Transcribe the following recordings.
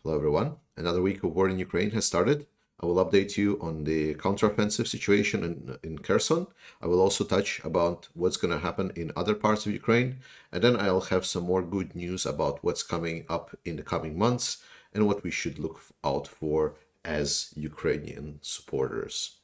Hello everyone. Another week of war in Ukraine has started. I will update you on the counteroffensive situation in Kherson. I will also touch about what's going to happen in other parts of Ukraine. And then I'll have some more good news about what's coming up in the coming months and what we should look out for as Ukrainian supporters.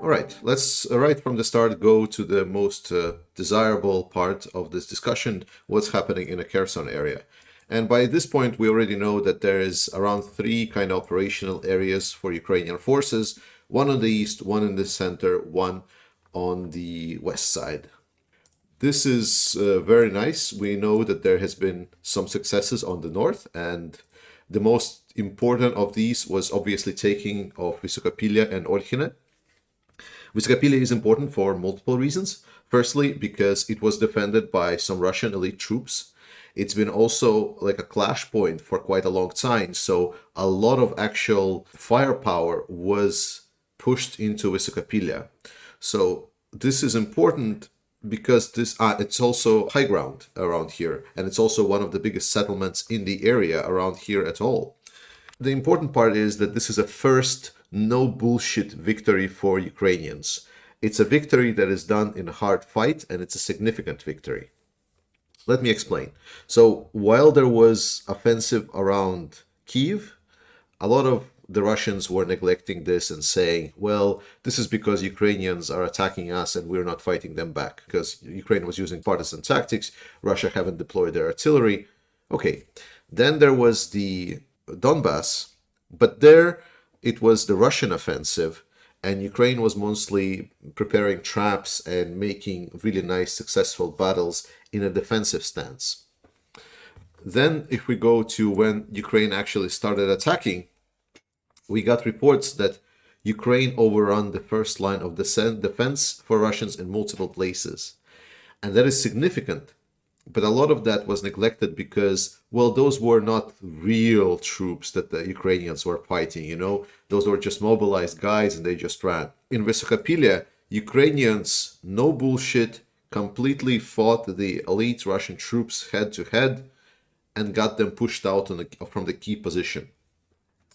All right, let's right from the start go to the most desirable part of this discussion, what's happening in the Kherson area. And by this point, we already know that there is around 3 kind of operational areas for Ukrainian forces, one on the east, one in the center, one on the west side. This is very nice. We know that there has been some successes on the north, and the most important of these was obviously taking of Vysokopilya and Olkhine. Vysokopilya is important for multiple reasons. Firstly, because it was defended by some Russian elite troops. It's been also like a clash point for quite a long time, so a lot of actual firepower was pushed into Vysokopilya. So this is important because it's also high ground around here, and it's also one of the biggest settlements in the area around here at all. The important part is that this is a first no bullshit victory for Ukrainians. It's a victory that is done in a hard fight, and it's a significant victory. Let me explain. So while there was offensive around Kyiv, a lot of the Russians were neglecting this and saying, well, this is because Ukrainians are attacking us and we're not fighting them back because Ukraine was using partisan tactics. Russia haven't deployed their artillery. Okay. Then there was the Donbass, but there it was the Russian offensive, and Ukraine was mostly preparing traps and making really nice, successful battles in a defensive stance. Then, if we go to when Ukraine actually started attacking, we got reports that Ukraine overrun the first line of defense for Russians in multiple places. And that is significant. But a lot of that was neglected because, well, those were not real troops that the Ukrainians were fighting, Those were just mobilized guys and they just ran. In Vysokopilya, Ukrainians, no bullshit, completely fought the elite Russian troops head to head and got them pushed out from the key position.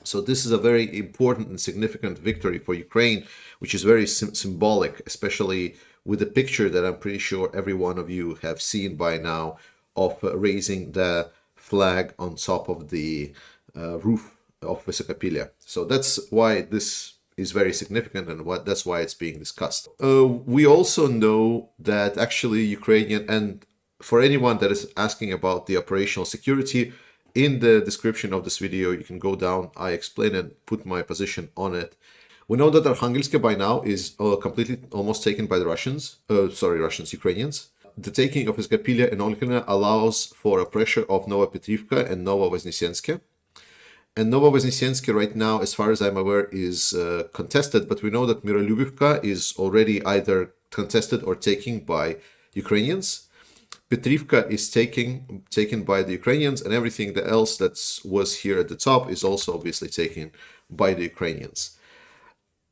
So this is a very important and significant victory for Ukraine, which is very symbolic, especially with the picture that I'm pretty sure every one of you have seen by now of raising the flag on top of the roof of Vysokopilya. So that's why this is very significant and that's why it's being discussed. We also know that actually Ukrainian, and for anyone that is asking about the operational security, in the description of this video, you can go down. I explain and put my position on it. We know that Arkhangelsk by now is completely almost taken by the Ukrainians. The taking of Vysokopilya and Olkhine allows for a pressure of Novopetrivka and Novovoznесенske. And Novovoznесенske right now, as far as I'm aware, is contested, but we know that Mirolyubivka is already either contested or taken by Ukrainians. Petrivka is taken by the Ukrainians, and everything else that was here at the top is also obviously taken by the Ukrainians.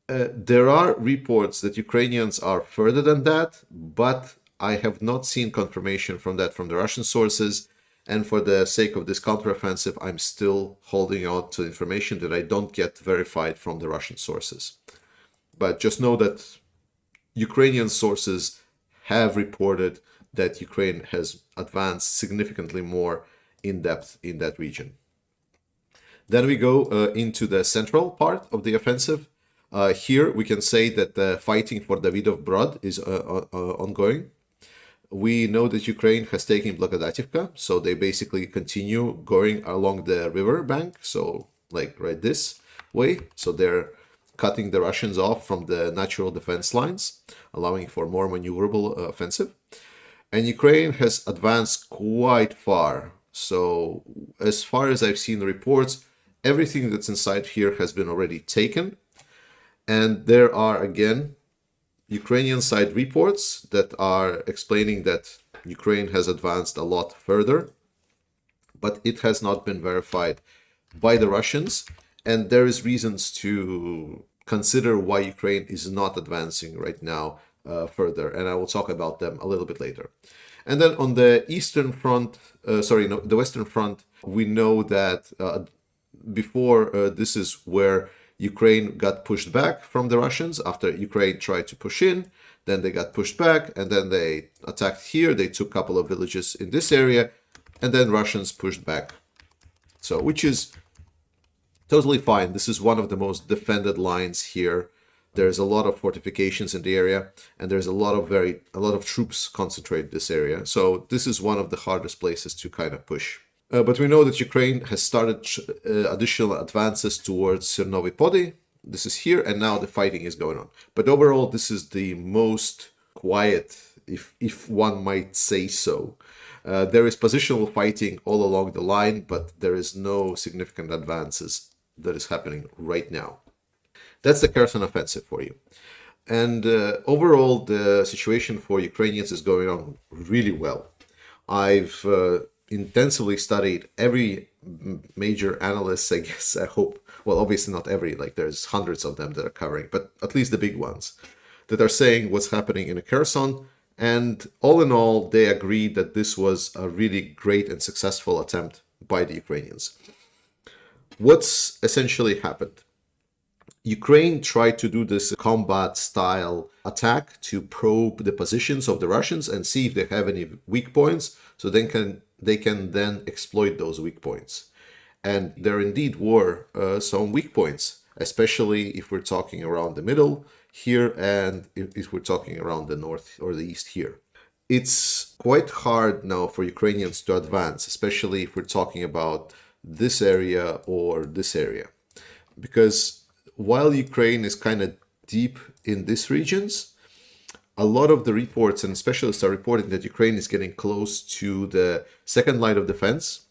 There are reports that Ukrainians are further than that, but I have not seen confirmation from that from the Russian sources. And for the sake of this counteroffensive, I'm still holding on to information that I don't get verified from the Russian sources. But just know that Ukrainian sources have reported that Ukraine has advanced significantly more in depth in that region. Then we go into the central part of the offensive. Here we can say that the fighting for Davidov Brod is ongoing. We know that Ukraine has taken Blagodativka, so they basically continue going along the river bank, so like right this way. So they're cutting the Russians off from the natural defense lines, allowing for more maneuverable offensive. And Ukraine has advanced quite far. So as far as I've seen the reports, everything that's inside here has been already taken. And there are, again, Ukrainian side reports that are explaining that Ukraine has advanced a lot further, but it has not been verified by the Russians. And there is reasons to consider why Ukraine is not advancing right now further, and I will talk about them a little bit later. And then on the eastern front, the western front, we know that before this is where Ukraine got pushed back from the Russians after Ukraine tried to push in. Then they got pushed back, and then they attacked here. They took a couple of villages in this area, and then Russians pushed back. So, which is totally fine. This is one of the most defended lines here. There's a lot of fortifications in the area, and there's a lot of troops concentrated in this area. So this is one of the hardest places to kind of push. But we know that Ukraine has started additional advances towards Cernovi Pody. This is here, and now the fighting is going on. But overall, this is the most quiet, if one might say so. There is positional fighting all along the line, but there is no significant advances that is happening right now. That's the Kherson offensive for you. And overall, the situation for Ukrainians is going on really well. I've intensively studied every major analyst, I guess, I hope. Well, obviously not every, like there's hundreds of them that are covering, but at least the big ones that are saying what's happening in Kherson. And all in all, they agreed that this was a really great and successful attempt by the Ukrainians. What's essentially happened? Ukraine tried to do this combat style attack to probe the positions of the Russians and see if they have any weak points, so they can then exploit those weak points. And there indeed were some weak points, especially if we're talking around the middle here and if we're talking around the north or the east here. It's quite hard now for Ukrainians to advance, especially if we're talking about this area or this area. Because while Ukraine is kind of deep in these regions, a lot of the reports and specialists are reporting that Ukraine is getting close to the second line of defense.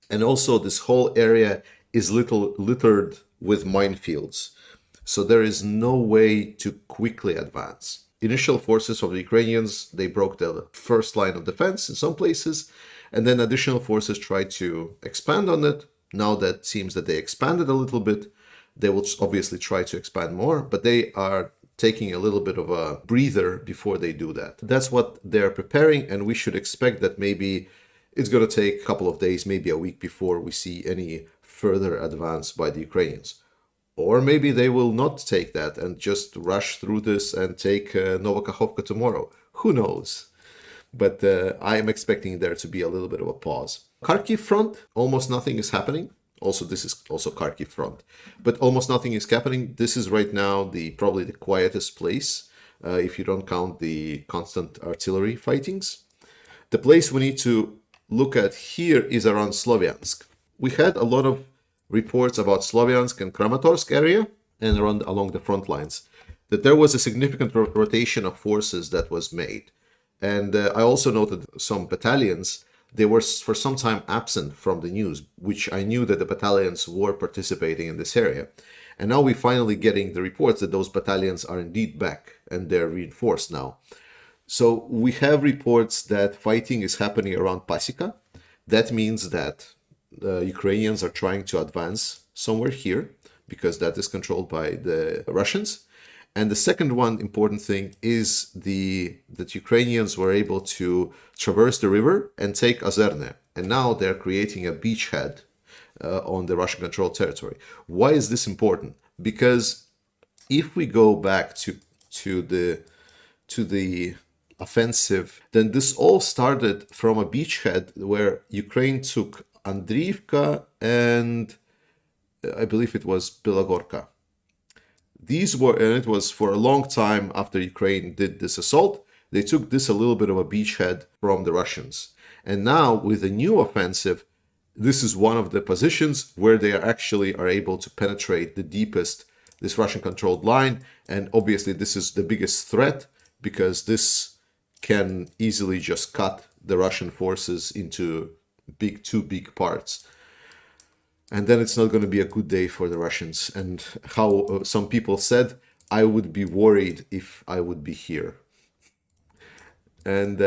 And also this whole area is littered with minefields. So there is no way to quickly advance. Initial forces of the Ukrainians, they broke the first line of defense in some places, and then additional forces tried to expand on it. Now that seems that they expanded a little bit. They will obviously try to expand more, but they are taking a little bit of a breather before they do that. That's what they're preparing, and we should expect that maybe it's going to take a couple of days, maybe a week before we see any further advance by the Ukrainians. Or maybe they will not take that and just rush through this and take Novokakhovka tomorrow. Who knows? But I am expecting there to be a little bit of a pause. Kharkiv front, almost nothing is happening. Also, this is also Kharkiv front, but almost nothing is happening. This is right now probably the quietest place, if you don't count the constant artillery fightings. The place we need to look at here is around Sloviansk. We had a lot of reports about Sloviansk and Kramatorsk area and along the front lines, that there was a significant rotation of forces that was made. And I also noted some battalions, they were for some time absent from the news, which I knew that the battalions were participating in this area. And now we're finally getting the reports that those battalions are indeed back and they're reinforced now. So we have reports that fighting is happening around Pasika. That means that Ukrainians are trying to advance somewhere here because that is controlled by the Russians. And the second one important thing is that Ukrainians were able to traverse the river and take Ozerne. And now they're creating a beachhead on the Russian-controlled territory. Why is this important? Because if we go back to the offensive, then this all started from a beachhead where Ukraine took Andriivka and I believe it was Bilogorka. And it was for a long time after Ukraine did this assault, they took this a little bit of a beachhead from the Russians. And now with the new offensive, this is one of the positions where they are able to penetrate the deepest, this Russian-controlled line. And obviously this is the biggest threat because this can easily just cut the Russian forces into two big parts. And then it's not going to be a good day for the Russians. And how some people said, I would be worried if I would be here. And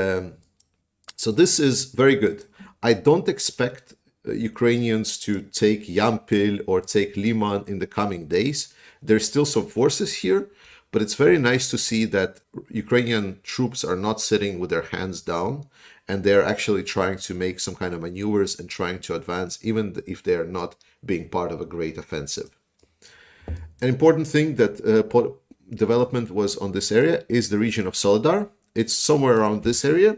so this is very good. I don't expect Ukrainians to take Yampil or take Liman in the coming days. There's still some forces here, but it's very nice to see that Ukrainian troops are not sitting with their hands down, and they're actually trying to make some kind of maneuvers and trying to advance, even if they're not being part of a great offensive. An important thing that development was on this area is the region of Soledar. It's somewhere around this area.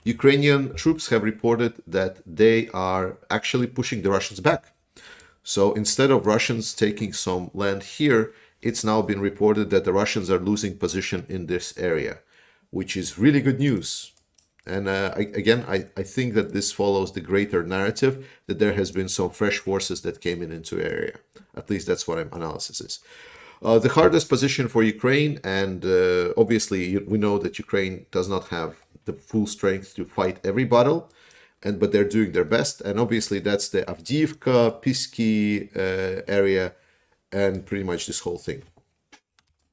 Ukrainian troops have reported that they are actually pushing the Russians back. So instead of Russians taking some land here, it's now been reported that the Russians are losing position in this area, which is really good news. And I think that this follows the greater narrative that there has been some fresh forces that came into area. At least that's what my analysis is. The hardest position for Ukraine, and obviously we know that Ukraine does not have the full strength to fight every battle, but they're doing their best. And obviously that's the Avdiivka, Pisky area, and pretty much this whole thing.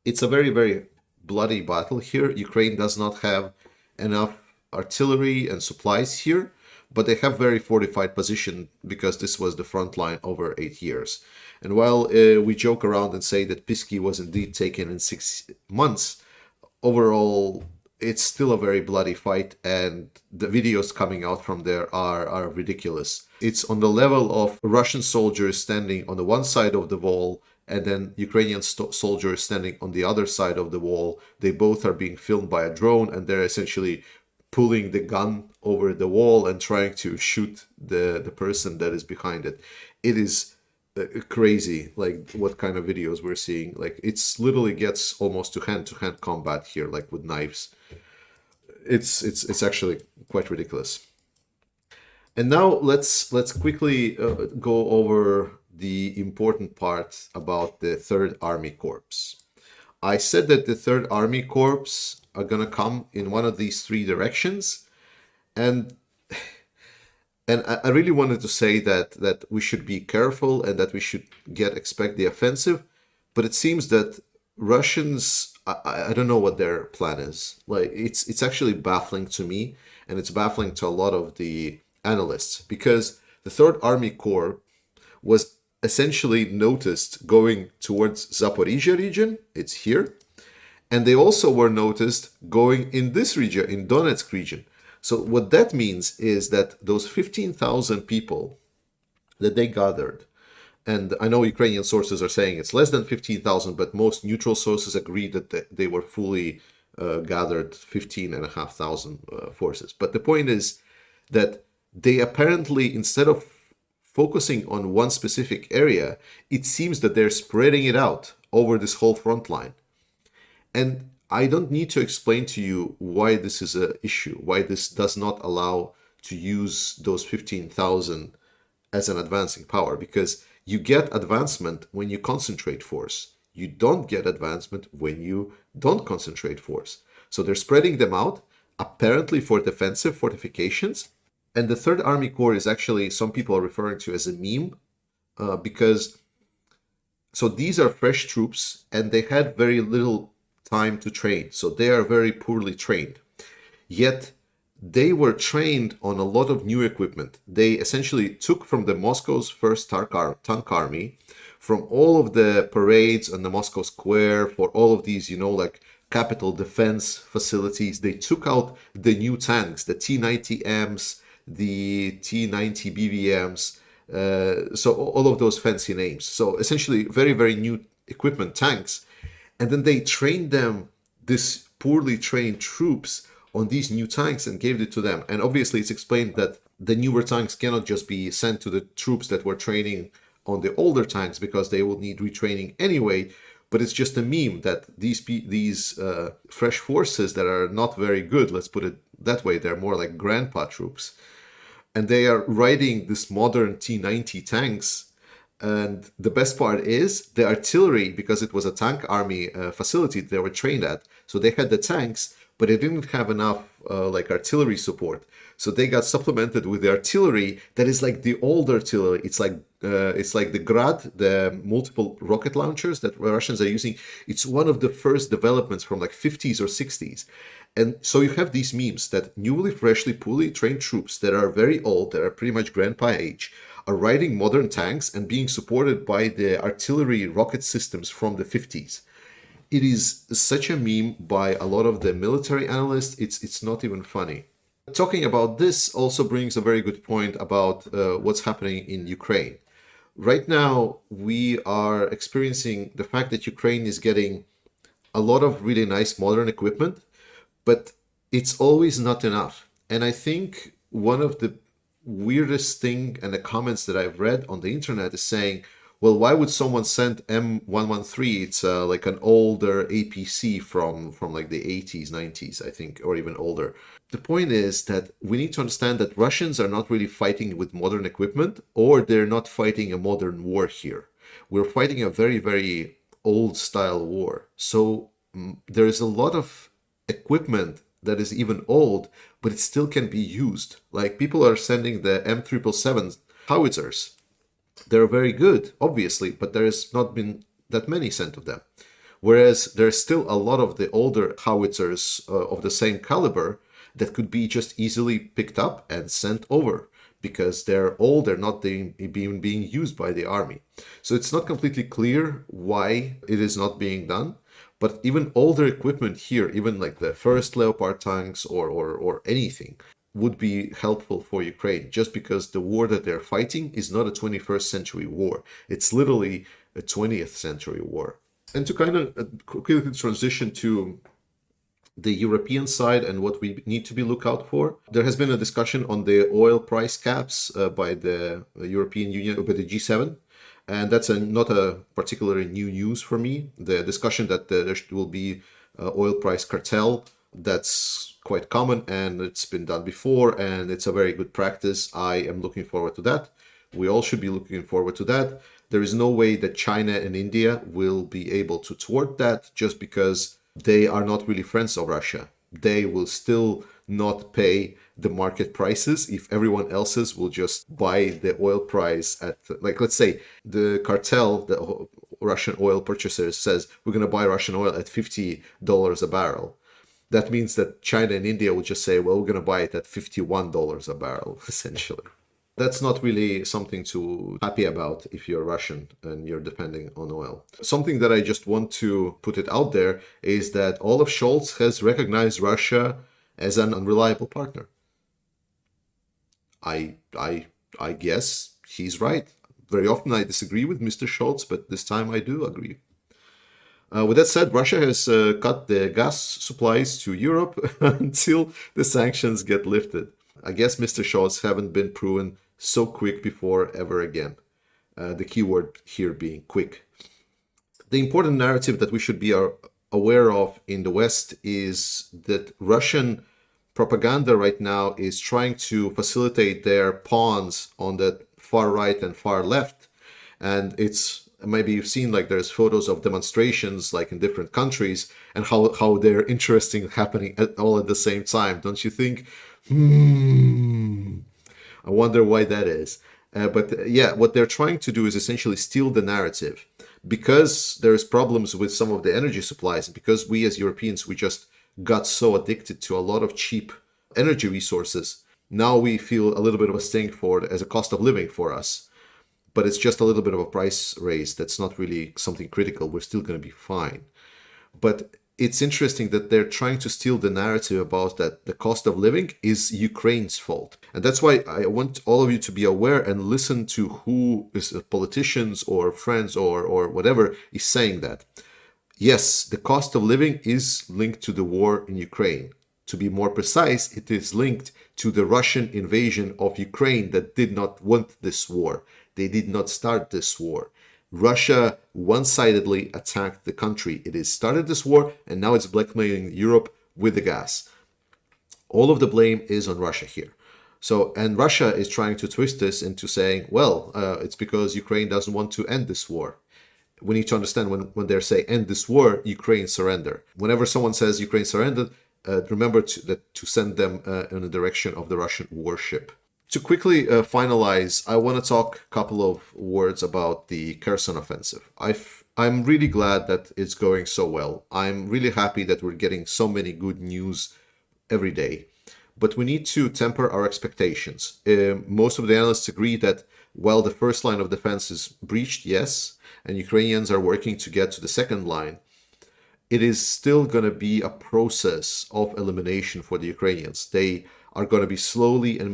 It's a very, very bloody battle here. Ukraine does not have enough artillery and supplies here, but they have very fortified position because this was the front line over 8 years. And while we joke around and say that Pisky was indeed taken in 6 months, overall it's still a very bloody fight, and the videos coming out from there are ridiculous. It's on the level of Russian soldiers standing on the one side of the wall and then Ukrainian soldiers standing on the other side of the wall. They both are being filmed by a drone, and they're essentially pulling the gun over the wall and trying to shoot the person that is behind it. It is crazy, like what kind of videos we're seeing. Like it's literally gets almost to hand combat here, like with knives. It's actually quite ridiculous. And now let's quickly go over the important part about the Third Army Corps. I said that the Third Army Corps are gonna come in one of these 3 directions, and I really wanted to say that we should be careful and that we should expect the offensive, but it seems that Russians, I don't know what their plan is. Like it's actually baffling to me, and it's baffling to a lot of the analysts, because the Third Army Corps was essentially noticed going towards Zaporizhia region. It's here. And they also were noticed going in this region, in Donetsk region. So what that means is that those 15,000 people that they gathered, and I know Ukrainian sources are saying it's less than 15,000, but most neutral sources agree that they were fully gathered 15,500 forces. But the point is that they apparently, instead of focusing on one specific area, it seems that they're spreading it out over this whole front line. And I don't need to explain to you why this is an issue, why this does not allow to use those 15,000 as an advancing power, because you get advancement when you concentrate force. You don't get advancement when you don't concentrate force. So they're spreading them out, apparently for defensive fortifications. And the Third Army Corps is actually, some people are referring to as a meme, because so these are fresh troops and they had very little time to train. So they are very poorly trained. Yet they were trained on a lot of new equipment. They essentially took from the Moscow's first tank army, from all of the parades on the Moscow Square, for all of these, like capital defense facilities. They took out the new tanks, the T-90Ms, the T-90 BVMs, so all of those fancy names. So essentially very, very new equipment tanks. And then they trained them, this poorly trained troops, on these new tanks and gave it to them. And obviously it's explained that the newer tanks cannot just be sent to the troops that were training on the older tanks, because they will need retraining anyway. But it's just a meme that these fresh forces that are not very good, let's put it that way, they're more like grandpa troops. And they are riding this modern T-90 tanks. And the best part is the artillery, because it was a tank army facility they were trained at. So they had the tanks, but they didn't have enough artillery support. So they got supplemented with the artillery that is like the old artillery. It's like the Grad, the multiple rocket launchers that Russians are using. It's one of the first developments from like 50s or 60s. And so you have these memes that newly, freshly, poorly trained troops that are very old, that are pretty much grandpa age, are riding modern tanks and being supported by the artillery rocket systems from the 50s. It is such a meme by a lot of the military analysts, it's not even funny. Talking about this also brings a very good point about what's happening in Ukraine. Right now, we are experiencing the fact that Ukraine is getting a lot of really nice modern equipment, but it's always not enough. And I think one of the weirdest thing and the comments that I've read on the internet is saying, well, why would someone send M113? It's like an older APC from like the 80s, 90s, I think, or even older. The point is that we need to understand that Russians are not really fighting with modern equipment, or they're not fighting a modern war here. We're fighting a very, very old style war. So there is a lot of equipment that is even old, but it still can be used. Like people are sending the M777 howitzers. They're very good, obviously, but there has not been that many sent of them. Whereas there's still a lot of the older howitzers of the same caliber that could be just easily picked up and sent over because they're old, they're not being used by the army. So it's not completely clear why it is not being done. But even older equipment here, even like the first Leopard tanks or anything, would be helpful for Ukraine just because the war that they're fighting is not a 21st century war. It's literally a 20th century war. And to kind of quickly transition to the European side and what we need to be lookout for. There has been a discussion on the oil price caps by the European Union, by the G7. And that's not a particularly new news for me. The discussion that there will be oil price cartel, that's quite common and it's been done before and it's a very good practice. I am looking forward to that. We all should be looking forward to that. There is no way that China and India will be able to thwart that just because they are not really friends of Russia. They will still not pay the market prices if everyone else's will just buy the oil price at, like, let's say the cartel, the Russian oil purchasers says we're going to buy Russian oil at $50 a barrel. That means that China and India will just say, well, we're going to buy it at $51 a barrel, essentially. That's not really something to happy about if you're Russian and you're depending on oil. Something that I just want to put it out there is that Olaf Scholz has recognized Russia as an unreliable partner. I guess he's right. Very often I disagree with Mr. Scholz, but this time I do agree. With that said, Russia has cut the gas supplies to Europe until the sanctions get lifted. I guess Mr. Scholz haven't been proven so quick before ever again. The key word here being quick. The important narrative that we should be aware of in the West is that Russian propaganda right now is trying to facilitate their pawns on the far right and far left. And it's, maybe you've seen, like, there's photos of demonstrations like in different countries and how they're interesting happening all at the same time. Don't you think? I wonder why that is. But yeah, what they're trying to do is essentially steal the narrative. Because there's problems with some of the energy supplies, because we as Europeans, we just got so addicted to a lot of cheap energy resources. Now we feel a little bit of a sting for it as a cost of living for us. But it's just a little bit of a price raise. That's not really something critical. We're still going to be fine. But it's interesting that they're trying to steal the narrative about that the cost of living is Ukraine's fault. And that's why I want all of you to be aware and listen to who is politicians or friends or whatever is saying that. Yes, the cost of living is linked to the war in Ukraine. To be more precise, it is linked to the Russian invasion of Ukraine that did not want this war. They did not start this war. Russia one-sidedly attacked the country. It has started this war and now it's blackmailing Europe with the gas. All of the blame is on Russia here. So, and Russia is trying to twist this into saying, well, it's because Ukraine doesn't want to end this war. We need to understand when they're saying end this war, Ukraine surrender. Whenever someone says Ukraine surrendered, remember to send them in the direction of the Russian warship. To quickly finalize, I want to talk a couple of words about the Kherson offensive. I'm really glad that it's going so well. I'm really happy that we're getting so many good news every day. But we need to temper our expectations. Most of the analysts agree that while the first line of defense is breached, yes, and Ukrainians are working to get to the second line, it is still going to be a process of elimination for the Ukrainians. They are going to be slowly and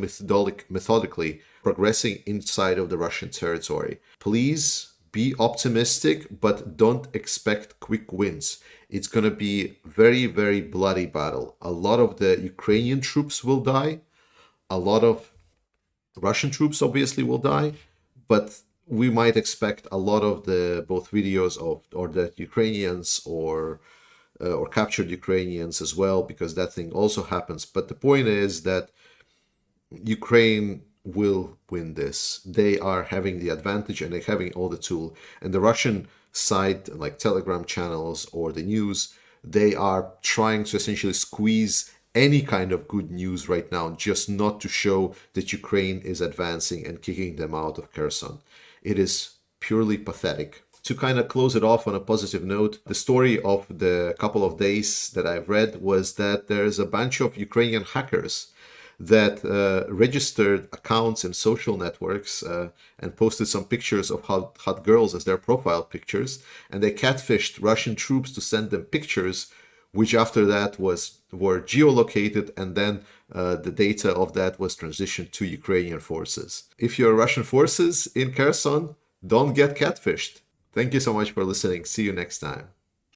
methodically progressing inside of the Russian territory. Please be optimistic, but don't expect quick wins. It's going to be very, very bloody battle. A lot of the Ukrainian troops will die. A lot of Russian troops obviously will die, but we might expect a lot of the both videos of or the Ukrainians or captured Ukrainians as well, because that thing also happens. But the point is that Ukraine will win this. They are having the advantage and they're having all the tool. And the Russian side, like Telegram channels or the news, they are trying to essentially squeeze any kind of good news right now, just not to show that Ukraine is advancing and kicking them out of Kherson. It is purely pathetic. To kind of close it off on a positive note, the story of the couple of days that I've read was that there's a bunch of Ukrainian hackers that registered accounts in social networks and posted some pictures of hot girls as their profile pictures, and they catfished Russian troops to send them pictures, which after that were geolocated, and then the data of that was transitioned to Ukrainian forces. If you're Russian forces in Kherson, don't get catfished. Thank you so much for listening. See you next time.